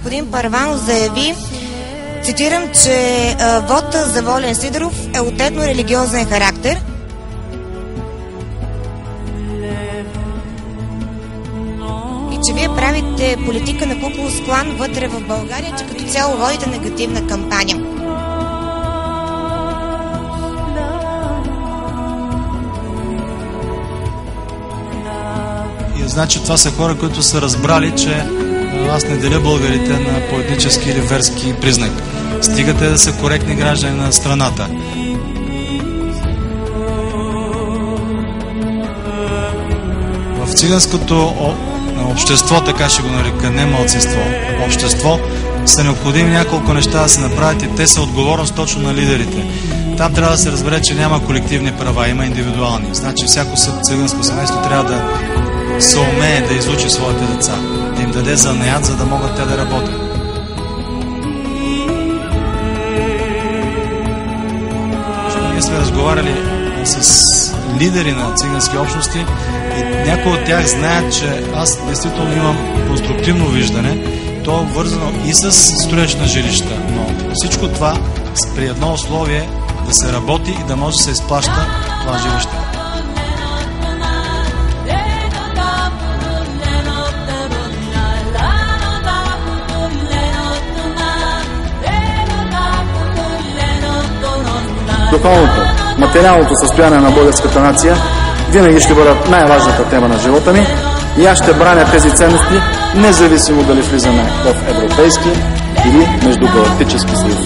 господин Първанов заяви, цитирам, че вота за Волен Сидеров е от етно-религиозен характер. И че вие правите политика на Ку Клукс Клан вътре в България, че като цяло водите негативна кампания. Значи това са хора, които са разбрали, че аз не деля българите на по етнически или верски признак. Стигате да са коректни граждани на страната. В циганското общество, така ще го нарека, не малцинство, общество, са необходими няколко неща да се направят и те са отговорност точно на лидерите. Там трябва да се разбере, че няма колективни права, има индивидуални. Значи всяко циганско семейство трябва да се умее да изучи своите деца, да им даде занаят, за да могат те да работят. Ние сме разговаряли с лидери на цигански общности и някои от тях знаят, че аз действително имам конструктивно виждане, то е вързано и с строеж на жилища, но всичко това при едно условие да се работи и да може да се изплаща това жилище. Духовното, материалното състояние на българската нация винаги ще бъдат най-важната тема на живота ми и аз ще браня тези ценности, независимо дали влизаме в европейски или междугалактически съюз.